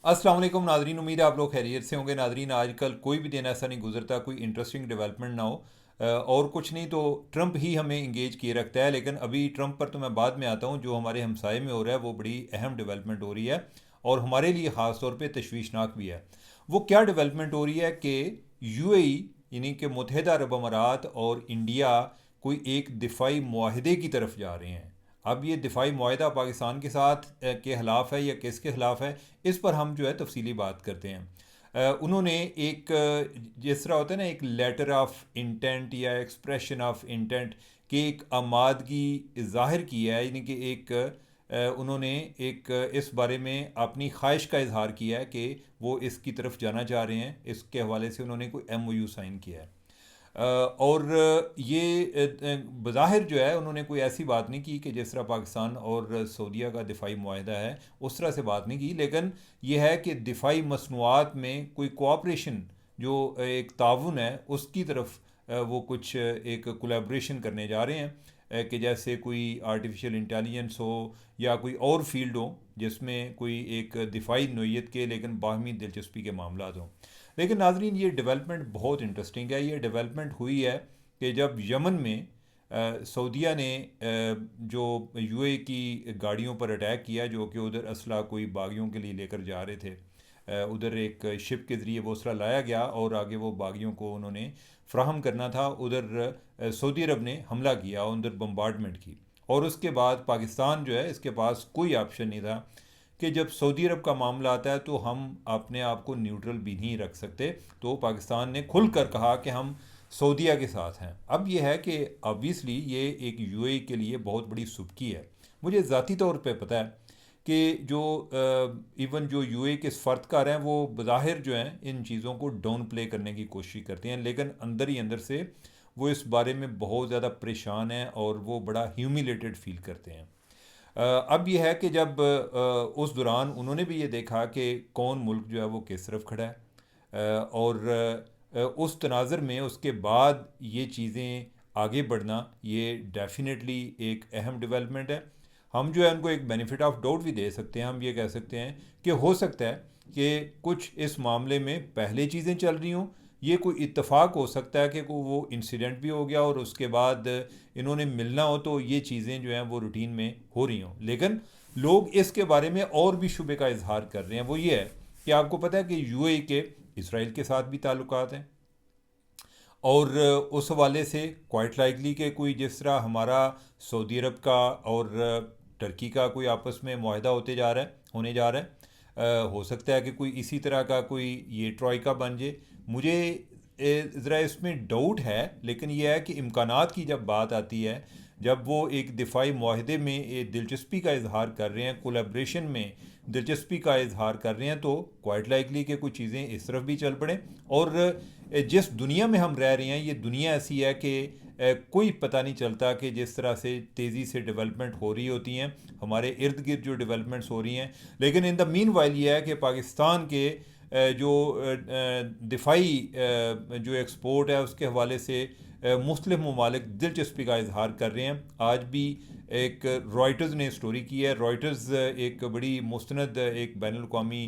अस्सलाम वालेकुम नाजरीन, उम्मीद है आप लोग खैरियत से होंगे। नाजरीन, आजकल कोई भी दिन ऐसा नहीं गुजरता कोई इंटरेस्टिंग डेवलपमेंट ना हो। और कुछ नहीं तो ट्रंप ही हमें इंगेज किए रखता है। लेकिन अभी ट्रंप पर तो मैं बाद में आता हूँ। जो हमारे हमसाए में हो रहा है वो बड़ी अहम डेवलपमेंट हो रही है और हमारे लिए ख़ास तौर पे तशवीशनाक भी है। वो क्या डेवलपमेंट हो रही है कि यूएई यानी कि मुत्तहदा अरब अमारात और इंडिया कोई एक दिफाई मुआहदे की तरफ जा रहे हैं। अब ये दिफाई मुआहदा पाकिस्तान के साथ के ख़िलाफ़ है या किसके ख़िलाफ़ है, इस पर हम जो है तफसीली बात करते हैं। उन्होंने एक जिस तरह होता है ना, एक लेटर ऑफ इंटेंट या एक्सप्रेशन ऑफ इंटेंट की एक आमादगी ज़ाहिर की है। यानी कि एक उन्होंने एक इस बारे में अपनी ख्वाहिश का इजहार किया है कि वो इसकी तरफ जाना चाह रहे हैं। इसके हवाले से उन्होंने कोई एमओयू साइन किया है। और ये बज़ाहिर जो है उन्होंने कोई ऐसी बात नहीं की कि जिस तरह पाकिस्तान और सऊदीया का दिफाई मुआहदा है उस तरह से बात नहीं की। लेकिन यह है कि दिफाई मसनूआत में कोई कोऑपरेशन, जो एक ताउन है उसकी तरफ वो कुछ एक कोलैबोरेशन करने जा रहे हैं। कि जैसे कोई आर्टिफिशियल इंटेलिजेंस हो या कोई और फील्ड हो जिसमें कोई एक दिफाई नोयत के लेकिन बाहमी दिलचस्पी के मामला हों। लेकिन नाजरीन, ये डेवलपमेंट बहुत इंटरेस्टिंग है। ये डेवलपमेंट हुई है कि जब यमन में सऊदीया ने जो यूए की गाड़ियों पर अटैक किया, जो कि उधर असला कोई बागियों के लिए लेकर जा रहे थे। उधर एक शिप के ज़रिए वो असला लाया गया और आगे वो बागियों को उन्होंने फ्राहम करना था। उधर सऊदी अरब ने हमला किया, उधर बम्बार्डमेंट की। और उसके बाद पाकिस्तान जो है इसके पास कोई ऑप्शन नहीं था कि जब सऊदी अरब का मामला आता है तो हम अपने आप को न्यूट्रल भी नहीं रख सकते। तो पाकिस्तान ने खुल कर कहा कि हम सऊदीया के साथ हैं। अब यह है कि ऑब्वियसली ये एक यूएई के लिए बहुत बड़ी सुबकी है। मुझे ज़ाती तौर पे पता है कि जो इवन जो यूएई के सफारतकार हैं वो बज़ाहिर जो हैं इन चीज़ों को डाउन प्ले करने की कोशिश करते हैं, लेकिन अंदर ही अंदर से वो इस बारे में बहुत ज़्यादा परेशान हैं और वो बड़ा ह्यूमिलेटेड फील करते हैं। अब यह है कि जब उस दौरान उन्होंने भी ये देखा कि कौन मुल्क जो है वो किस तरफ खड़ा है। और उस तनाज़र में उसके बाद ये चीज़ें आगे बढ़ना ये डेफिनेटली एक अहम डेवलपमेंट है। हम जो है उनको एक बेनिफिट ऑफ डाउट भी दे सकते हैं। हम ये कह सकते हैं कि हो सकता है कि कुछ इस मामले में पहले चीज़ें चल रही हों। ये कोई इत्तेफाक हो सकता है कि कोई वो इंसिडेंट भी हो गया और उसके बाद इन्होंने मिलना हो तो ये चीज़ें जो हैं वो रूटीन में हो रही हों। लेकिन लोग इसके बारे में और भी शुबे का इजहार कर रहे हैं। वो ये है कि आपको पता है कि यूएई के इसराइल के साथ भी ताल्लुकात हैं। और उस हवाले से क्वाइट लाइकली कि कोई जिस तरह हमारा सऊदी अरब का और टर्की का कोई आपस में मुआहदा होते जा रहा है होने जा रहा है। हो सकता है कि कोई इसी तरह का कोई ये ट्रॉइका बन जाए। मुझे ज़रा इसमें डाउट है, लेकिन यह है कि इम्कानात की जब बात आती है, जब वो एक दिफाई मुआहदे में एक दिलचस्पी का इजहार कर रहे हैं, कोलेब्रेशन में दिलचस्पी का इजहार कर रहे हैं, तो क्वाइट लाइकली कि कुछ चीज़ें इस तरफ भी चल पड़ें। और जिस दुनिया में हम रह रहे हैं ये दुनिया ऐसी है कि कोई पता नहीं चलता कि जिस तरह से तेज़ी से डेवलपमेंट हो रही होती हैं हमारे इर्द गिर्द जो डेवलपमेंट्स हो रही हैं। लेकिन इन द मीन वाइल ये है कि पाकिस्तान के जो दिफाई जो एक्सपोर्ट है उसके हवाले से मुख्तलिफ ममालिक दिलचस्पी का इजहार कर रहे हैं। आज भी एक रॉयटर्स ने स्टोरी की है। रॉयटर्स एक बड़ी मुस्तनद एक बैन अवी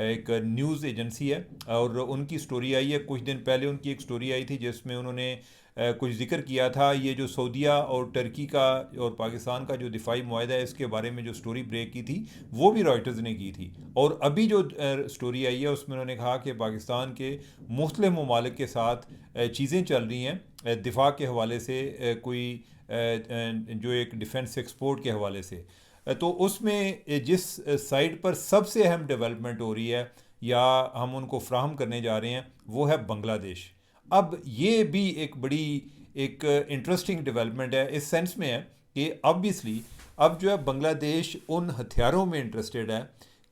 एक न्यूज़ एजेंसी है और उनकी स्टोरी आई है कुछ दिन पहले। उनकी एक स्टोरी आई थी जिसमें उन्होंने कुछ जिक्र किया था ये जो सऊदीया और टर्की का और पाकिस्तान का जो दिफाई मुआहदा है इसके बारे में जो स्टोरी ब्रेक की थी वो भी रॉयटर्स ने की थी। और अभी जो स्टोरी आई है उसमें उन्होंने कहा कि पाकिस्तान के मुख्तलिफ ममालिक के साथ चीज़ें चल रही हैं दिफा के हवाले से, कोई जो एक डिफेंस एक्सपोर्ट के हवाले से। तो उसमें जिस साइड पर सबसे अहम डेवलपमेंट हो रही है या हम उनको फ्राहम करने जा रहे हैं वो है बांग्लादेश। अब ये भी एक बड़ी एक इंटरेस्टिंग डेवलपमेंट है इस सेंस में है कि ऑब्वियसली अब जो है बांग्लादेश उन हथियारों में इंटरेस्टेड है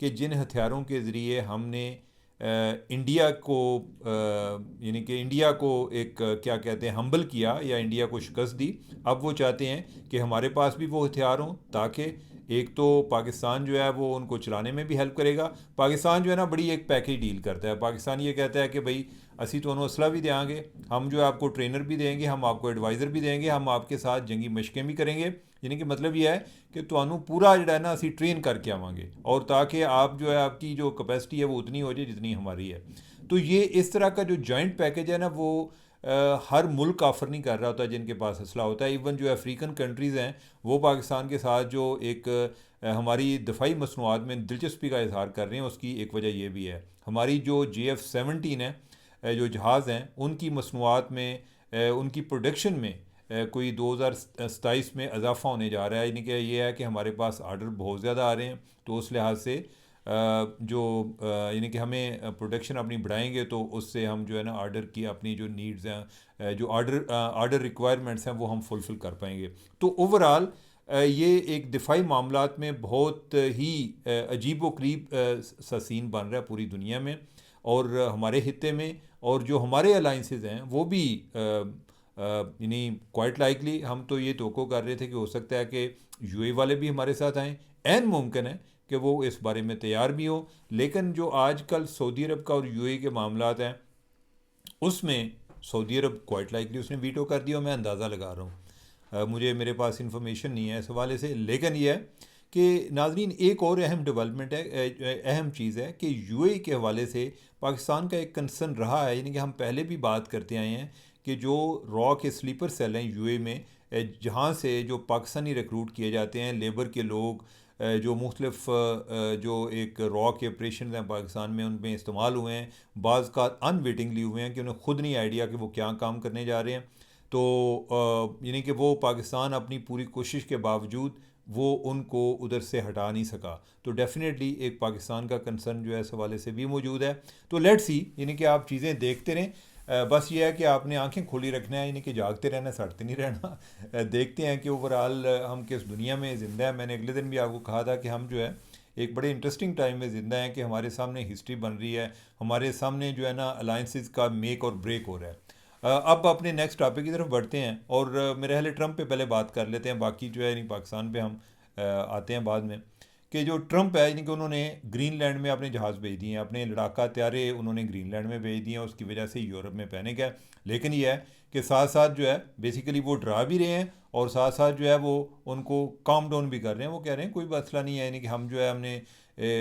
कि जिन हथियारों के ज़रिए हमने इंडिया को यानी कि इंडिया को एक क्या कहते हैं हम्बल किया या इंडिया को शिकस्त दी। अब वो चाहते हैं कि हमारे पास भी वो हथियार हों ताकि एक तो पाकिस्तान जो है वो उनको चलाने में भी हेल्प करेगा। पाकिस्तान जो है ना बड़ी एक पैकेज डील करता है। पाकिस्तान ये कहता है कि भाई असी तो असला भी देंगे, हम जो है आपको ट्रेनर भी देंगे, हम आपको एडवाइज़र भी देंगे, हम आपके साथ जंगी मशक़ें भी करेंगे, यानी कि मतलब ये है कि ਤੁਹਾਨੂੰ पूरा ਜਿਹੜਾ है ना ਅਸੀਂ ट्रेन करके आवांगे और ताकि आप जो है आपकी जो कैपेसिटी है वो उतनी हो जाए जितनी हमारी है। तो ये इस तरह का जो जॉइंट पैकेज है ना वो हर मुल्क ऑफर नहीं कर रहा होता जिनके पास असला होता है। इवन जो अफ्रीकन कंट्रीज़ हैं वो पाकिस्तान के साथ जो एक हमारी दफाई मसनूआत में दिलचस्पी का इजहार कर रहे हैं, उसकी एक वजह ये भी है। हमारी जो JF-17 है, जो जहाज़ हैं उनकी मसनूआत में उनकी प्रोडक्शन में कोई 2027 में इजाफा होने जा रहा है। यानी कि ये है कि हमारे पास आर्डर बहुत ज़्यादा आ रहे हैं, तो उस लिहाज से जो यानी कि हमें प्रोडक्शन अपनी बढ़ाएंगे तो उससे हम जो है ना आर्डर की अपनी जो नीड्स हैं, जो आर्डर रिक्वायरमेंट्स हैं वो हम फुलफ़िल कर पाएंगे। तो ओवरऑल ये एक दिफाई मामलात में बहुत ही अजीब व करीब सा सीन बन रहा है पूरी दुनिया में और हमारे खित्ते में। और जो हमारे अलाइंसेस हैं वो भी यानी क्वाइट लाइकली हम तो ये तवक्को कर रहे थे कि हो सकता है कि UAE वाले भी हमारे साथ आएँ। ऐन मुमकिन है कि वो इस बारे में तैयार भी हो, लेकिन जो आजकल सऊदी अरब का और UAE के मामलात हैं उसमें सऊदी अरब क्वाइट लाइकली उसने वीटो कर दिया। मैं अंदाज़ा लगा रहा हूँ, मुझे मेरे पास इंफॉर्मेशन नहीं है इस हवाले से, लेकिन यह है कि नाजरीन एक और अहम डेवलपमेंट है, अहम चीज़ है कि UAE के हवाले से पाकिस्तान का एक कंसर्न रहा है। यानी कि हम पहले भी बात करते आए हैं कि जो रॉ के स्लीपर सेल हैं UAE में, जहाँ से जो पाकिस्तानी रिक्रूट किए जाते हैं लेबर के लोग, जो मुख्तलिफ जो एक रॉ के ऑपरेशन हैं पाकिस्तान में उनमें इस्तेमाल हुए हैं, बाज़ का अनवेटिंगली हुए हैं कि उन्हें ख़ुद नहीं आइडिया कि वो क्या काम करने जा रहे हैं। तो यानी कि वो पाकिस्तान अपनी पूरी कोशिश के बावजूद वो उनको उधर से हटा नहीं सका। तो डेफिनेटली एक पाकिस्तान का कंसर्न जो है इस हवाले से भी मौजूद है। तो लेट्स सी, यानी कि आप चीज़ें देखते रहें, बस ये है कि आपने आंखें खोली रखना है, यानी कि जागते रहना, सड़ते नहीं रहना। देखते हैं कि ओवरऑल हम किस दुनिया में ज़िंदा हैं। मैंने अगले दिन भी आपको कहा था कि हम जो है एक बड़े इंटरेस्टिंग टाइम में ज़िंदा हैं कि हमारे सामने हिस्ट्री बन रही है, हमारे सामने जो है ना अलाइंसेस का मेक और ब्रेक हो रहा है। अब अपने नेक्स्ट टॉपिक की तरफ बढ़ते हैं और मेरे ख्याल ट्रंप पे पहले बात कर लेते हैं, बाकी जो है यानी पाकिस्तान पे हम आते हैं बाद में। कि जो ट्रंप है यानी कि उन्होंने ग्रीनलैंड में अपने जहाज़ भेज दिए हैं, अपने लड़ाका त्यारे उन्होंने ग्रीनलैंड में भेज दिए हैं, उसकी वजह से यूरोप में पैनिक है। लेकिन ये है कि साथ साथ जो है बेसिकली वो डरा भी रहे हैं और साथ साथ जो है वो उनको काम डाउन भी कर रहे हैं। वो कह रहे हैं कोई मसला नहीं है, यानी कि हम जो है हमने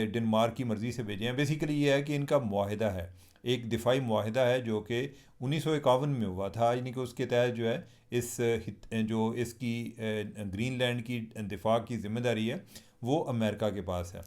डेनमार्क की मर्ज़ी से भेजे हैं। बेसिकली ये है कि इनका मुआहदा है, एक दिफाई मुआहदा है जो कि 1951 में हुआ था। यानी कि उसके तहत जो है जो इसकी ग्रीनलैंड की दिफा की ज़िम्मेदारी है वो अमेरिका के पास है।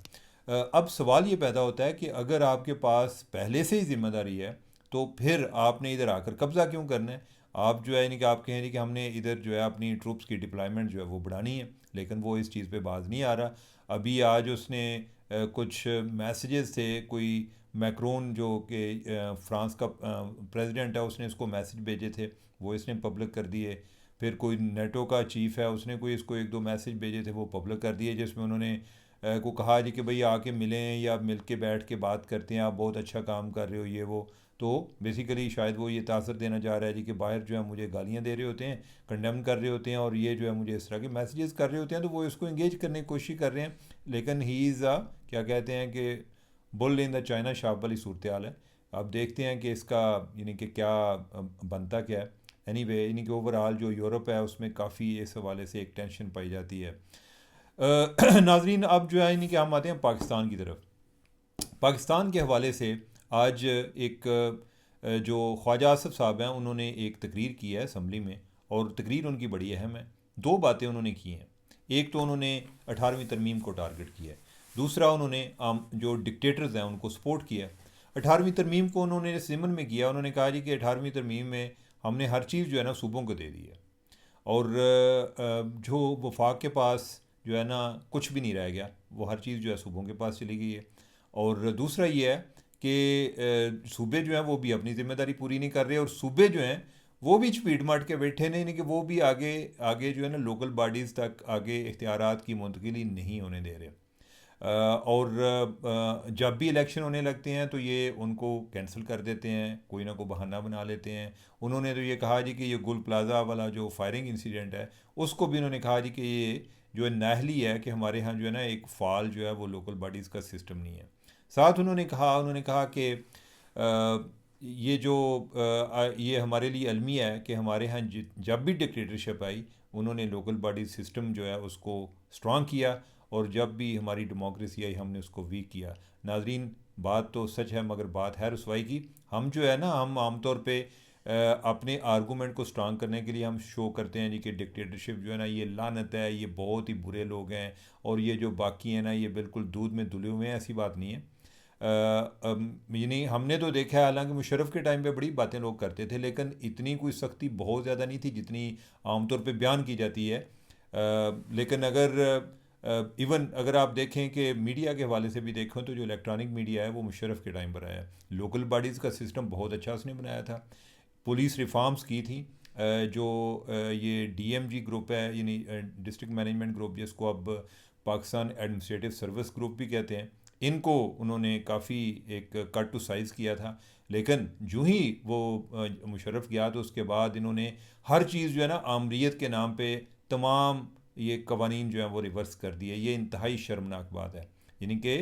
अब सवाल ये पैदा होता है कि अगर आपके पास पहले से ही ज़िम्मेदारी है तो फिर आपने इधर आकर कब्ज़ा क्यों करना है। आप जो है यानी कि आप कह रहे हैं कि हमने इधर जो है अपनी ट्रूप्स की डिप्लॉयमेंट जो है वो बढ़ानी है, लेकिन वो इस चीज़ पे बाज नहीं आ रहा। अभी आज उसने कुछ मैसेजेस थे, कोई मैक्रोन जो कि फ्रांस का प्रेसिडेंट है उसने इसको मैसेज भेजे थे, वो इसने पब्लिक कर दिए। फिर कोई नेटो का चीफ़ है उसने कोई इसको एक दो मैसेज भेजे थे वो पब्लिक कर दिए, जिसमें उन्होंने को कहा जी कि भाई आके मिलें या मिल के बैठ के बात करते हैं, आप बहुत अच्छा काम कर रहे हो ये वो। तो बेसिकली शायद वो ये तासर देना चाह रहा है जी कि बाहर जो है मुझे गालियाँ दे रहे होते हैं, कंडेम कर रहे होते हैं और ये जो है मुझे इस तरह के मैसेजेस कर रहे होते हैं, तो वो इसको इंगेज करने की कोशिश कर रहे हैं। लेकिन ही इज़ आ क्या कहते हैं कि bull in the China shop वाली सूरत हाल है। अब देखते हैं कि इसका यानी कि क्या बनता क्या है। एनीवे यानी कि ओवरऑल जो यूरोप है उसमें काफ़ी इस हवाले से एक टेंशन पाई जाती है। नाजरीन अब जो है यानी कि हम आते हैं पाकिस्तान की तरफ। पाकिस्तान के हवाले से आज एक जो ख्वाजा आसिफ साहब हैं उन्होंने एक तकरीर की है असम्बली में, और तकरीर उनकी बड़ी अहम है। दो बातें उन्होंने की हैं, एक तो उन्होंने 18वीं तरमीम को टारगेट किया है, दूसरा उन्होंने जो डिक्टेटर्स हैं उनको सपोर्ट किया है। 18वीं तरमीम को उन्होंने ज़िमन में किया, उन्होंने कहा जी कि 18वीं तरमीम में हमने हर चीज़ जो है ना सूबों को दे दी है और जो वफाक के पास जो है ना कुछ भी नहीं रह गया, वो हर चीज़ जो है सूबों के पास चली गई है। और दूसरा ये है कि सूबे जो हैं वो भी अपनी ज़िम्मेदारी पूरी नहीं कर रहे और सूबे जो हैं वो भी चपीट माट के बैठे नहीं, यानी कि वो भी आगे आगे जो है ना लोकल बॉडीज़ तक आगे इख्तियारात की मुंतकिली नहीं होने दे रहे। और जब भी इलेक्शन होने लगते हैं तो ये उनको कैंसिल कर देते हैं, कोई ना कोई बहाना बना लेते हैं। उन्होंने तो ये कहा जी कि ये गुल प्लाज़ा वाला जो फायरिंग इंसिडेंट है उसको भी उन्होंने कहा जी कि ये जो है नाहली है कि हमारे यहाँ जो है ना एक फ़ाल जो है वो लोकल बॉडीज़ का सिस्टम नहीं है। साथ उन्होंने कहा कि ये जो ये हमारे लिए अलमी है कि हमारे यहाँ जब भी डिक्टेटरशिप आई उन्होंने लोकल बॉडी सिस्टम जो है उसको स्ट्रॉन्ग किया, और जब भी हमारी डेमोक्रेसी आई हमने उसको वीक किया। नाजरीन, बात तो सच है मगर बात है रसवाई की। हम जो है ना, हम आमतौर पे अपने आर्गूमेंट को स्ट्रांग करने के लिए हम शो करते हैं जी कि डिक्टेटरशिप जो है ना ये लानत है, ये बहुत ही बुरे लोग हैं, और ये जो बाकी हैं ना ये बिल्कुल दूध में धुले हुए हैं। ऐसी बात नहीं है। यानी हमने तो देखा है, हालांकि मुशर्रफ के टाइम पे बड़ी बातें लोग करते थे, लेकिन इतनी कोई सख्ती बहुत ज़्यादा नहीं थी जितनी आमतौर पे बयान की जाती है। लेकिन इवन अगर आप देखें कि मीडिया के हवाले से भी देखें तो जो इलेक्ट्रॉनिक मीडिया है वो मुशर्रफ के टाइम पर आया है। लोकल बॉडीज़ का सिस्टम बहुत अच्छा उसने बनाया था। पुलिस रिफॉर्म्स की थी। जो ये डीएमजी ग्रुप है, यानी डिस्ट्रिक्ट मैनेजमेंट ग्रुप, जिसको अब पाकिस्तान एडमिनिस्ट्रेटिव सर्विस ग्रुप भी कहते हैं, इनको उन्होंने काफ़ी एक कट टू साइज़ किया था। लेकिन जो ही वो मुशर्रफ गया तो उसके बाद इन्होंने हर चीज़ जो है ना आमरीत के नाम पे तमाम ये कवानीन जो हैं वो रिवर्स कर दिए। ये इंतहाई शर्मनाक बात है। यानी कि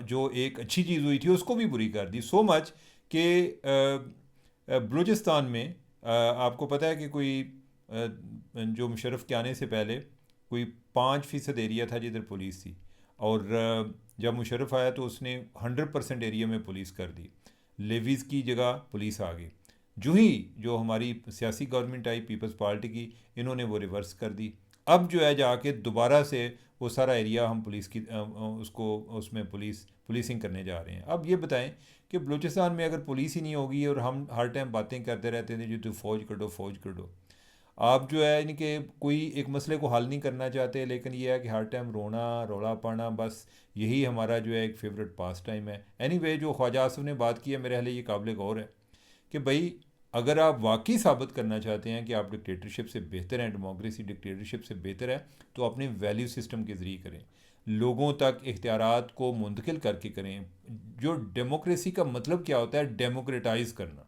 जो एक अच्छी चीज़ हुई थी उसको भी बुरी कर दी, सो मच कि बलूचिस्तान में आपको पता है कि कोई जो मुशर्रफ के आने से पहले कोई 5% एरिया था जिधर पुलिस थी, और जब मुशर्रफ आया तो उसने 100% एरिया में पुलिस कर दी। लेवीज़ की जगह पुलिस आ गई। जो ही जो हमारी सियासी गवर्नमेंट आई पीपल्स पार्टी की, इन्होंने वो रिवर्स कर दी। अब जो है जाके दोबारा से वो सारा एरिया हम पुलिस की उसको उसमें पुलिसिंग करने जा रहे हैं। अब ये बताएं कि बलूचिस्तान में अगर पुलिस ही नहीं होगी और हम हर टाइम बातें करते रहते थे जो तो फ़ौज कर दो फ़ौज कर दो, आप जो है यानी कि कोई एक मसले को हल नहीं करना चाहते, लेकिन ये है कि हर टाइम रोना रौला पाना, बस यही हमारा जो है एक फ़ेवरेट पास टाइम है। एनीवे, जो ख्वाजा आसिफ ने बात की है मेरे हाल ये काबिल गौर है कि भाई अगर आप वाकई साबित करना चाहते हैं कि आप डिक्टेटरशिप से बेहतर हैं, डेमोक्रेसी डिक्टेटरशिप से बेहतर है, तो अपने वैल्यू सिस्टम के ज़रिए करें, लोगों तक इख्तियारात को मुंतकिल करके करें। जो डेमोक्रेसी का मतलब क्या होता है, डेमोक्रेटाइज़ करना,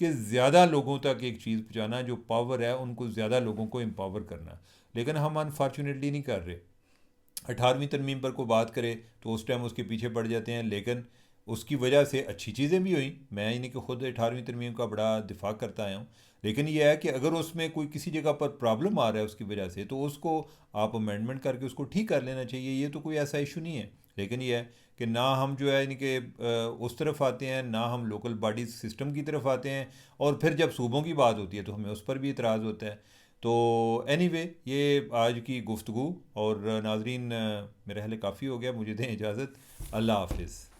कि ज़्यादा लोगों तक एक चीज़ पहुँचाना, जो पावर है उनको ज़्यादा लोगों को एम्पावर करना। लेकिन हम अनफॉर्चुनेटली नहीं कर रहे। 18वीं तरमीम पर कोई बात करे तो उस टाइम उसके पीछे पड़ जाते हैं, लेकिन उसकी वजह से अच्छी चीज़ें भी हुई। मैं यानी कि ख़ुद 18वीं तरमीम का बड़ा दिफा करता आया हूँ। लेकिन यह है कि अगर उसमें कोई किसी जगह पर प्रॉब्लम आ रहा है उसकी वजह से, तो उसको आप अमेंडमेंट करके उसको ठीक कर लेना चाहिए। ये तो कोई ऐसा इशू नहीं है। लेकिन यह है कि ना हम जो है यानी कि उस तरफ आते हैं, ना हम लोकल बॉडी सिस्टम की तरफ आते हैं, और फिर जब सूबों की बात होती है तो हमें उस पर भी इतराज़ होता है। तो एनीवे, ये आज की गुफ्तगू, और नाजरीन मेरे हाल काफ़ी हो गया, मुझे दें इजाज़त। अल्लाह हाफिज़।